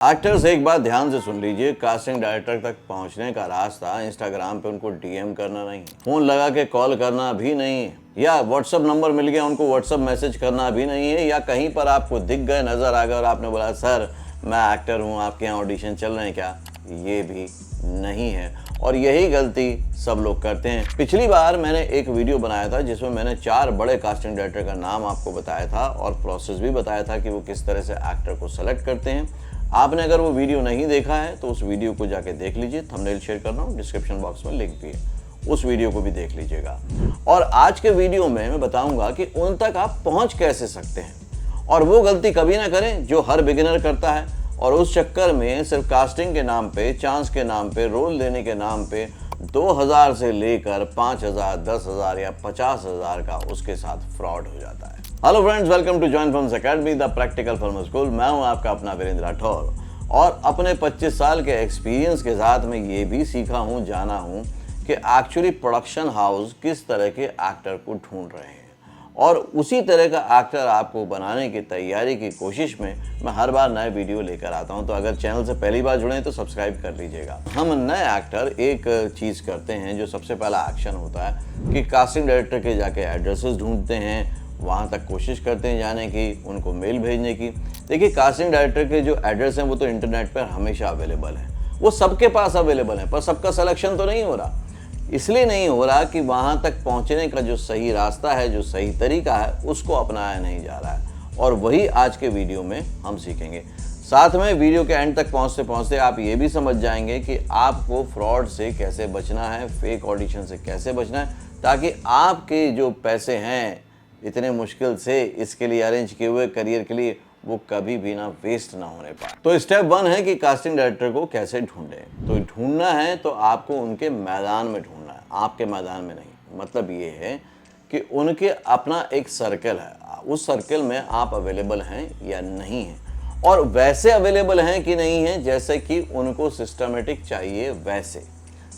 Actors एक बात ध्यान से सुन लीजिए, कास्टिंग डायरेक्टर तक पहुंचने का रास्ता इंस्टाग्राम पे उनको डीएम करना नहीं, फोन लगा के कॉल करना भी नहीं है, या व्हाट्सएप नंबर मिल गया उनको व्हाट्सएप मैसेज करना भी नहीं है, या कहीं पर आपको दिख गए, नजर आ गए और आपने बोला सर मैं एक्टर हूँ, आपके यहाँ ऑडिशन चल रहे हैं क्या, ये भी नहीं है। और यही गलती सब लोग करते हैं। पिछली बार मैंने एक वीडियो बनाया था जिसमें मैंने 4 बड़े कास्टिंग डायरेक्टर का नाम आपको बताया था और प्रोसेस भी बताया था कि वो किस तरह से एक्टर को सेलेक्ट करते हैं। आपने अगर वो वीडियो नहीं देखा है तो उस वीडियो को जाके देख लीजिए, थंबनेल शेयर कर रहा हूँ, डिस्क्रिप्शन बॉक्स में लिंक भी है, उस वीडियो को भी देख लीजिएगा। और आज के वीडियो में मैं बताऊंगा कि उन तक आप पहुंच कैसे सकते हैं और वो गलती कभी ना करें जो हर बिगिनर करता है और उस चक्कर में सिर्फ कास्टिंग के नाम पे, चांस के नाम पे, रोल देने के नाम पे 2000 से लेकर 5000, 10,000 या 50,000 का उसके साथ फ्रॉड हो जाता है। Hello friends, welcome to Join Films Academy, the practical film school. मैं हूं आपका अपना वीरेंद्र राठौर और अपने 25 साल के एक्सपीरियंस के साथ मैं ये भी सीखा हूं, जाना हूं कि एक्चुअली प्रोडक्शन हाउस किस तरह के एक्टर को ढूंढ रहे हैं और उसी तरह का एक्टर आपको बनाने की तैयारी की कोशिश में मैं हर बार नए वीडियो लेकर आता हूं। तो अगर चैनल से पहली बार जुड़े हैं तो सब्सक्राइब कर लीजिएगा। हम नए एक्टर एक चीज़ करते हैं, जो सबसे पहला एक्शन होता है कि कास्टिंग डायरेक्टर के जाके एड्रेसेस ढूंढते हैं, वहाँ तक कोशिश करते हैं जाने की, उनको मेल भेजने की। देखिए, कास्टिंग डायरेक्टर के जो एड्रेस हैं वो तो इंटरनेट पर हमेशा अवेलेबल हैं, वो सबके पास अवेलेबल हैं, पर सबका सिलेक्शन तो नहीं हो रहा। इसलिए नहीं हो रहा कि वहाँ तक पहुँचने का जो सही रास्ता है, जो सही तरीका है, उसको अपनाया नहीं जा रहा है और वही आज के वीडियो में हम सीखेंगे। साथ में वीडियो के एंड तक पहुँचते पहुँचते आप ये भी समझ जाएंगे कि आपको फ्रॉड से कैसे बचना है, फेक ऑडिशन से कैसे बचना है, ताकि आपके जो पैसे हैं इतने मुश्किल से इसके लिए अरेंज किए हुए करियर के लिए, वो कभी भी ना वेस्ट ना होने पाए। तो स्टेप 1 है कि कास्टिंग डायरेक्टर को कैसे ढूंढें। तो ढूंढना है तो आपको उनके मैदान में ढूंढना है, आपके मैदान में नहीं। मतलब ये है कि उनके अपना एक सर्कल है, उस सर्कल में आप अवेलेबल हैं या नहीं हैं, और वैसे अवेलेबल हैं कि नहीं हैं जैसे कि उनको सिस्टमेटिक चाहिए वैसे।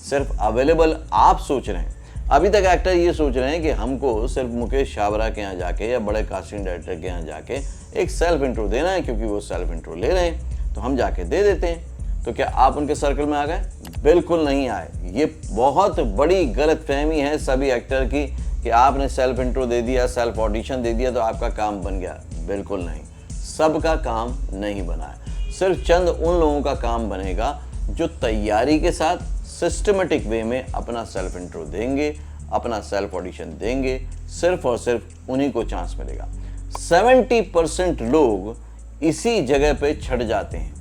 सिर्फ अवेलेबल आप सोच रहे हैं। अभी तक एक्टर ये सोच रहे हैं कि हमको सिर्फ मुकेश छाबड़ा के यहाँ जाके या बड़े कास्टिंग डायरेक्टर के यहाँ जाके एक सेल्फ इंट्रो देना है, क्योंकि वो सेल्फ इंट्रो ले रहे हैं तो हम जाके दे देते हैं। तो क्या आप उनके सर्कल में आ गए? बिल्कुल नहीं आए। ये बहुत बड़ी गलतफहमी है सभी एक्टर की कि आपने सेल्फ इंट्रो दे दिया, सेल्फ ऑडिशन दे दिया तो आपका काम बन गया। बिल्कुल नहीं, सबका काम नहीं बना है। सिर्फ चंद उन लोगों का काम बनेगा जो तैयारी के साथ सिस्टमेटिक वे में अपना सेल्फ इंट्रो देंगे, अपना सेल्फ ऑडिशन देंगे। सिर्फ और सिर्फ उन्हीं को चांस मिलेगा। 70% लोग इसी जगह पे छट जाते हैं।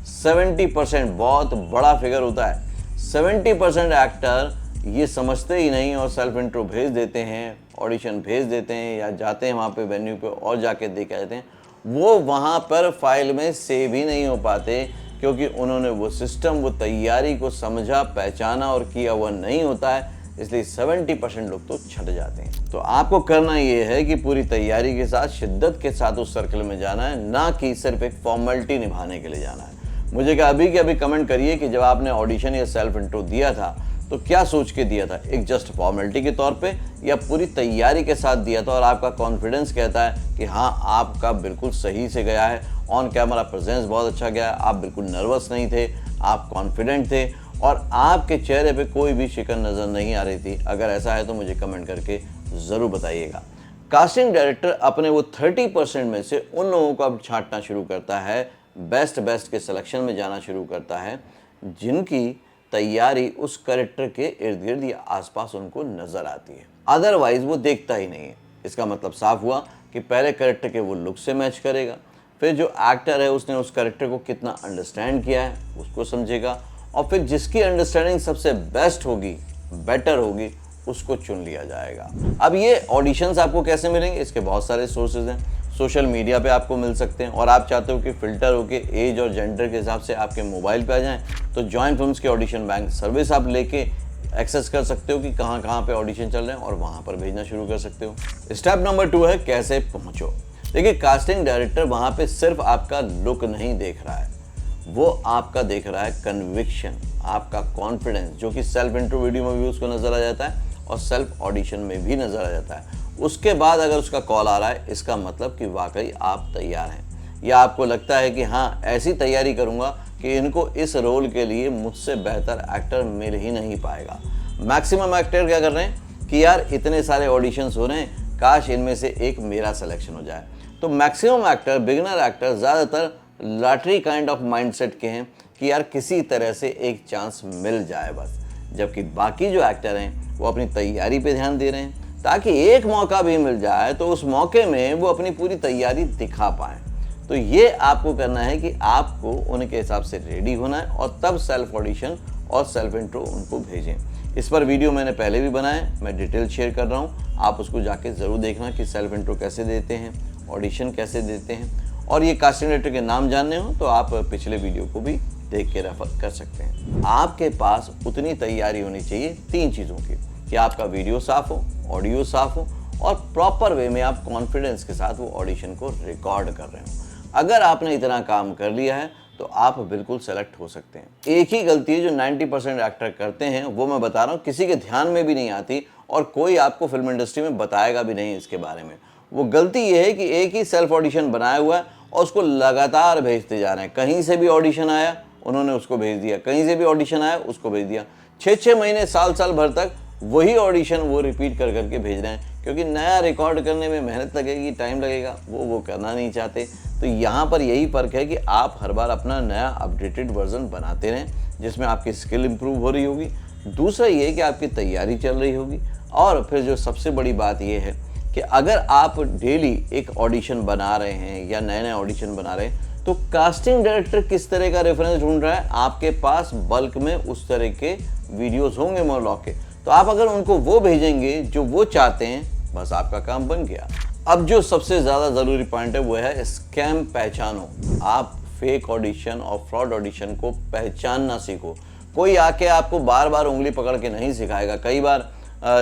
70% बहुत बड़ा फिगर होता है। 70% एक्टर ये समझते ही नहीं और सेल्फ इंट्रो भेज देते हैं, ऑडिशन भेज देते हैं या जाते हैं वहाँ पे वेन्यू पे और जाके दे के आते हैं। वो वहाँ पर फाइल में सेव ही नहीं हो पाते, क्योंकि उन्होंने वो सिस्टम, वो तैयारी को समझा, पहचाना और किया हुआ नहीं होता है। इसलिए 70% लोग तो छट जाते हैं। तो आपको करना ये है कि पूरी तैयारी के साथ, शिद्दत के साथ उस सर्कल में जाना है, ना कि सिर्फ एक फॉर्मेलिटी निभाने के लिए जाना है। मुझे क्या अभी के अभी कमेंट करिए कि जब आपने ऑडिशन या सेल्फ इंट्रो दिया था तो क्या सोच के दिया था? एक जस्ट फॉर्मेलिटी के तौर पे या पूरी तैयारी के साथ दिया था और आपका कॉन्फिडेंस कहता है कि हाँ आपका बिल्कुल सही से गया है, ऑन कैमरा प्रेजेंस बहुत अच्छा गया, आप बिल्कुल नर्वस नहीं थे, आप कॉन्फिडेंट थे और आपके चेहरे पे कोई भी शिकन नज़र नहीं आ रही थी? अगर ऐसा है तो मुझे कमेंट करके ज़रूर बताइएगा। कास्टिंग डायरेक्टर अपने वो 30% में से उन लोगों को अब छांटना शुरू करता है, बेस्ट के सिलेक्शन में जाना शुरू करता है, जिनकी तैयारी उस कैरेक्टर के इर्द गिर्द या आसपास उनको नजर आती है। अदरवाइज वो देखता ही नहीं है। इसका मतलब साफ हुआ कि पहले कैरेक्टर के वो लुक से मैच करेगा, फिर जो एक्टर है उसने उस कैरेक्टर को कितना अंडरस्टैंड किया है उसको समझेगा, और फिर जिसकी अंडरस्टैंडिंग सबसे बेस्ट होगी, बेटर होगी, उसको चुन लिया जाएगा। अब ये ऑडिशंस आपको कैसे मिलेंगे? इसके बहुत सारे सोर्सेज हैं। सोशल मीडिया पे आपको मिल सकते हैं, और आप चाहते हो कि फ़िल्टर होके एज और जेंडर के हिसाब से आपके मोबाइल पे आ जाएं तो जॉइन फिल्म्स के ऑडिशन बैंक सर्विस आप लेके एक्सेस कर सकते हो कि कहाँ कहाँ पे ऑडिशन चल रहे हैं और वहाँ पर भेजना शुरू कर सकते हो। स्टेप नंबर 2 है कैसे पहुँचो। देखिए, कास्टिंग डायरेक्टर वहाँ पे सिर्फ आपका लुक नहीं देख रहा है, वो आपका देख रहा है कन्विक्शन, आपका कॉन्फिडेंस, जो कि सेल्फ इंट्रो वीडियो में भी उसको नज़र आ जाता है और सेल्फ ऑडिशन में भी नज़र आ जाता है। उसके बाद अगर उसका कॉल आ रहा है, इसका मतलब कि वाकई आप तैयार हैं। या आपको लगता है कि हाँ ऐसी तैयारी करूँगा कि इनको इस रोल के लिए मुझसे बेहतर एक्टर मिल ही नहीं पाएगा। मैक्सिमम एक्टर क्या कर रहे हैं कि यार इतने सारे ऑडिशंस हो रहे हैं, काश इनमें से एक मेरा सिलेक्शन हो जाए। तो मैक्सिमम एक्टर, बिगिनर एक्टर ज़्यादातर लॉटरी काइंड ऑफ माइंडसेट के हैं कि यार किसी तरह से एक चांस मिल जाए बस। जबकि बाकी जो एक्टर हैं वो अपनी तैयारी पे ध्यान दे रहे हैं ताकि एक मौका भी मिल जाए तो उस मौके में वो अपनी पूरी तैयारी दिखा पाएँ। तो ये आपको करना है कि आपको उनके हिसाब से रेडी होना है और तब सेल्फ ऑडिशन और सेल्फ इंट्रो उनको भेजें। इस पर वीडियो मैंने पहले भी बनाया है, मैं डिटेल शेयर कर रहा हूँ, आप उसको जाके ज़रूर देखना कि सेल्फ इंट्रो कैसे देते हैं, ऑडिशन कैसे देते हैं। और ये कास्टिंग डायरेक्टर के नाम जानने हो तो आप पिछले वीडियो को भी देख के रेफर कर सकते हैं। आपके पास उतनी तैयारी होनी चाहिए 3 चीज़ों की कि आपका वीडियो साफ़ हो, ऑडियो साफ़ हो और प्रॉपर वे में आप कॉन्फिडेंस के साथ वो ऑडिशन को रिकॉर्ड कर रहे हो। अगर आपने इतना काम कर लिया है तो आप बिल्कुल सेलेक्ट हो सकते हैं। एक ही गलती है जो 90% एक्टर करते हैं, वो मैं बता रहा हूँ, किसी के ध्यान में भी नहीं आती और कोई आपको फिल्म इंडस्ट्री में बताएगा भी नहीं इसके बारे में। वो गलती ये है कि एक ही सेल्फ ऑडिशन बनाया हुआ है और उसको लगातार भेजते जा रहे हैं। कहीं से भी ऑडिशन आया उन्होंने उसको भेज दिया, कहीं से भी ऑडिशन आया उसको भेज दिया। 6-6 महीने, साल भर तक वही ऑडिशन वो रिपीट कर करके भेज रहे हैं, क्योंकि नया रिकॉर्ड करने में मेहनत लगेगी, टाइम लगेगा, वो करना नहीं चाहते। तो यहाँ पर यही फ़र्क है कि आप हर बार अपना नया अपडेटेड वर्जन बनाते रहें जिसमें आपकी स्किल इंप्रूव हो रही होगी। दूसरा ये है कि आपकी तैयारी चल रही होगी। और फिर जो सबसे बड़ी बात ये है कि अगर आप डेली एक ऑडिशन बना रहे हैं या नए ऑडिशन बना रहे हैं तो कास्टिंग डायरेक्टर किस तरह का रेफरेंस ढूंढ रहा है, आपके पास बल्क में उस तरह के वीडियोज़ होंगे मोनोलॉग के, तो आप अगर उनको वो भेजेंगे जो वो चाहते हैं, बस आपका काम बन गया। अब जो सबसे ज़्यादा ज़रूरी पॉइंट है वो है स्कैम पहचानो। आप फेक ऑडिशन और फ्रॉड ऑडिशन को पहचानना सीखो। कोई आके आपको बार बार उंगली पकड़ के नहीं सिखाएगा। कई बार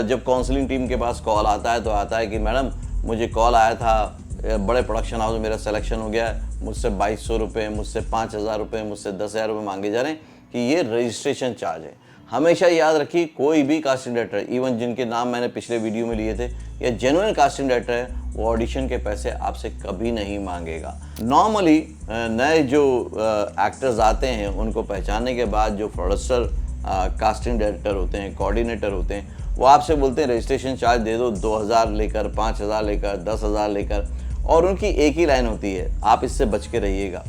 जब काउंसलिंग टीम के पास कॉल आता है तो आता है कि मैडम मुझे कॉल आया था, बड़े प्रोडक्शन हाउस में मेरा सिलेक्शन हो गया है, मुझसे 2200 रुपये, मुझसे 5000 रुपये, मुझसे 10,000 रुपये मांगे जा रहे हैं कि ये रजिस्ट्रेशन चार्ज है। हमेशा याद रखिए, कोई भी कास्टिंग डायरेक्टर, इवन जिनके नाम मैंने पिछले वीडियो में लिए थे, या जेन्युइन कास्टिंग डायरेक्टर है, वो ऑडिशन के पैसे आपसे कभी नहीं मांगेगा। नॉर्मली नए जो एक्टर्स आते हैं उनको पहचानने के बाद जो प्रोड्यूसर, कास्टिंग डायरेक्टर होते हैं, कोऑर्डिनेटर होते हैं, वो आपसे बोलते हैं रजिस्ट्रेशन चार्ज दे दो, 2000 लेकर, 5000 लेकर, 10,000 लेकर, और उनकी एक ही लाइन होती है, आप इससे बच के रहिएगा।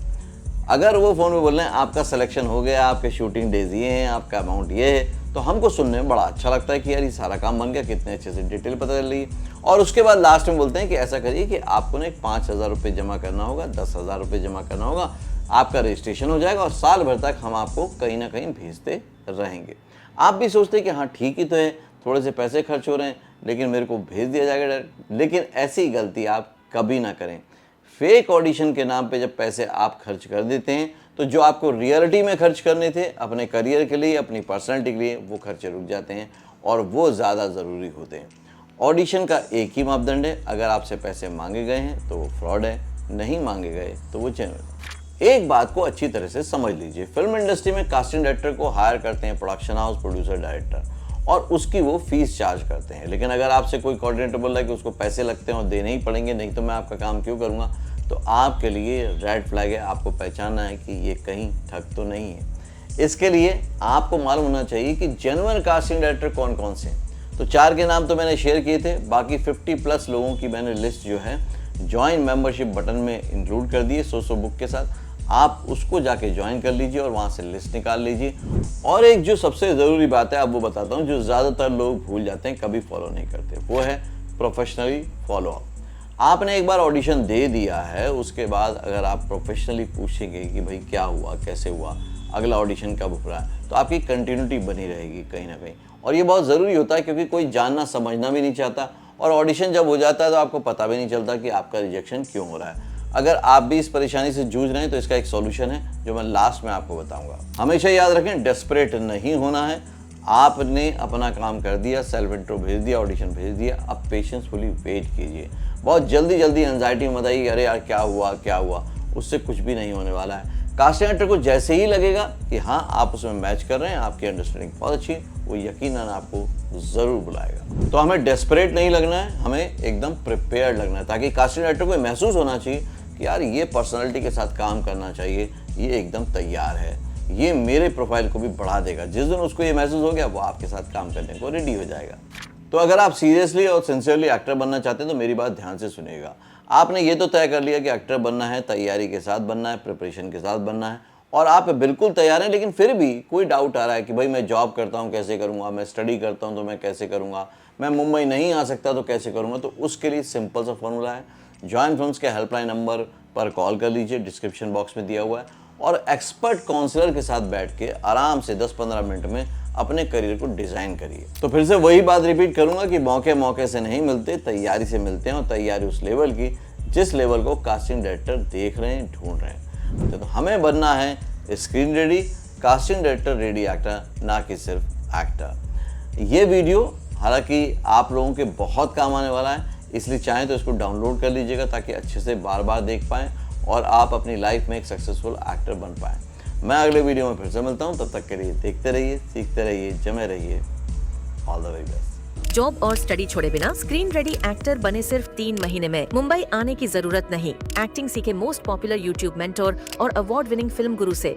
अगर वो फ़ोन में बोल रहे हैं आपका सिलेक्शन हो गया, आपके शूटिंग डेज ये हैं, आपका अमाउंट ये है, तो हमको सुनने में बड़ा अच्छा लगता है कि यार ये सारा काम बन गया, कितने अच्छे से डिटेल पता चल रही है। और उसके बाद लास्ट में बोलते हैं कि ऐसा करिए कि आपको ना 5,000 रुपये जमा करना होगा, 10,000 रुपये जमा करना होगा, आपका रजिस्ट्रेशन हो जाएगा और साल भर तक हम आपको कहीं ना कहीं भेजते रहेंगे। आप भी सोचते हैं कि हाँ ठीक ही तो है, थोड़े से पैसे खर्च हो रहे हैं लेकिन मेरे को भेज दिया जाएगा डायरेक्ट। लेकिन ऐसी गलती आप कभी ना करें। फेक ऑडिशन के नाम पे जब पैसे आप खर्च कर देते हैं तो जो आपको रियलिटी में खर्च करने थे अपने करियर के लिए, अपनी पर्सनैलिटी के लिए, वो खर्चे रुक जाते हैं और वो ज़्यादा ज़रूरी होते हैं। ऑडिशन का एक ही मापदंड है, अगर आपसे पैसे मांगे गए हैं तो वो फ्रॉड है, नहीं मांगे गए तो वो जेन्युइन। एक बात को अच्छी तरह से समझ लीजिए, फिल्म इंडस्ट्री में कास्टिंग डायरेक्टर को हायर करते हैं प्रोडक्शन हाउस, प्रोड्यूसर, डायरेक्टर, और उसकी वो फीस चार्ज करते हैं। लेकिन अगर आपसे कोई कोऑर्डिनेटर बोल रहा है कि उसको पैसे लगते हैं और देने ही पड़ेंगे, नहीं तो मैं आपका काम क्यों करूँगा, तो आपके लिए रेड फ्लैग है। आपको पहचानना है कि ये कहीं ठग तो नहीं है। इसके लिए आपको मालूम होना चाहिए कि जेन्युइन कास्टिंग डायरेक्टर कौन कौन से हैं। तो 4 के नाम तो मैंने शेयर किए थे, बाकी 50+ लोगों की मैंने लिस्ट जो है ज्वाइन मेंबरशिप बटन में इंक्लूड कर दी है 100 बुक के साथ। आप उसको जाके ज्वाइन कर लीजिए और वहाँ से लिस्ट निकाल लीजिए। और एक जो सबसे ज़रूरी बात है, अब वो बताता हूँ, जो ज़्यादातर लोग भूल जाते हैं, कभी फॉलो नहीं करते, वो है प्रोफेशनली फॉलो अप। आपने एक बार ऑडिशन दे दिया है, उसके बाद अगर आप प्रोफेशनली पूछेंगे कि भाई क्या हुआ, कैसे हुआ, अगला ऑडिशन कब हो रहा है, तो आपकी कंटिन्यूटी बनी रहेगी कहीं ना कहीं। और ये बहुत ज़रूरी होता है क्योंकि कोई जानना समझना भी नहीं चाहता, और ऑडिशन जब हो जाता है तो आपको पता भी नहीं चलता कि आपका रिजेक्शन क्यों हो रहा है। अगर आप भी इस परेशानी से जूझ रहे हैं तो इसका एक सॉल्यूशन है जो मैं लास्ट में आपको बताऊंगा। हमेशा याद रखें, डेस्परेट नहीं होना है। आपने अपना काम कर दिया, सेल्फ इंट्रो भेज दिया, ऑडिशन भेज दिया, अब पेशेंसफुली वेट कीजिए। बहुत जल्दी एंजाइटी मत आइए, अरे यार क्या हुआ, उससे कुछ भी नहीं होने वाला है। कास्टिंग डायरेक्टर को जैसे ही लगेगा कि हाँ आप उसमें मैच कर रहे हैं, आपकी अंडरस्टैंडिंग बहुत अच्छी है, वो यकीनन आपको ज़रूर बुलाएगा। तो हमें डेस्परेट नहीं लगना है, हमें एकदम प्रिपेयर्ड लगना है, ताकि कास्टिंग डायरेक्टर को महसूस होना चाहिए कि यार ये पर्सनालिटी के साथ काम करना चाहिए, ये एकदम तैयार है, ये मेरे प्रोफाइल को भी बढ़ा देगा। जिस दिन उसको ये महसूस हो गया वो आपके साथ काम करने को रेडी हो जाएगा। तो अगर आप सीरियसली और सिंसियरली एक्टर बनना चाहते हैं तो मेरी बात ध्यान से सुनिएगा। आपने ये तो तय कर लिया कि एक्टर बनना है, तैयारी के साथ बनना है, प्रिपरेशन के साथ बनना है, और आप बिल्कुल तैयार हैं, लेकिन फिर भी कोई डाउट आ रहा है कि भाई मैं जॉब करता हूँ कैसे करूँगा, मैं स्टडी करता हूँ तो मैं कैसे करूँगा, मैं मुंबई नहीं आ सकता तो कैसे करूँगा। तो उसके लिए सिंपल सा फॉर्मूला है, जॉइन फिल्म्स के हेल्पलाइन नंबर पर कॉल कर लीजिए, डिस्क्रिप्शन बॉक्स में दिया हुआ है, और एक्सपर्ट काउंसलर के साथ बैठ के आराम से 10-15 मिनट में अपने करियर को डिज़ाइन करिए। तो फिर से वही बात रिपीट करूंगा कि मौके मौके से नहीं मिलते, तैयारी से मिलते हैं, और तैयारी उस लेवल की जिस लेवल को कास्टिंग डायरेक्टर देख रहे हैं, ढूंढ रहे हैं। तो हमें बनना है screen ready, casting director ready actor, ना कि सिर्फ एक्टर। ये वीडियो हालांकि आप लोगों के बहुत काम आने वाला है, इसलिए चाहें तो इसको डाउनलोड कर लीजिएगा ताकि अच्छे से बार बार देख पाएँ और आप अपनी लाइफ में एक सक्सेसफुल एक्टर बन पाएँ। मैं अगले वीडियो में फिर से मिलता हूँ, तब तक के लिए देखते रहिए, सीखते रहिए, जमे रहिए। All the very best. Job और स्टडी छोड़े बिना स्क्रीन रेडी एक्टर बने सिर्फ 3 महीने में। मुंबई आने की जरूरत नहीं। एक्टिंग सीखे मोस्ट पॉपुलर यूट्यूब मेंटोर और अवार्ड विनिंग फिल्म गुरु से।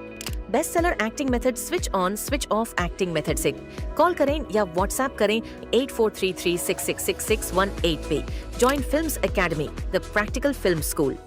Best seller acting method switch on switch off acting method से। कॉल करें या व्हाट्सएप करें 8433666618 पे। Join Films Academy, the practical film school.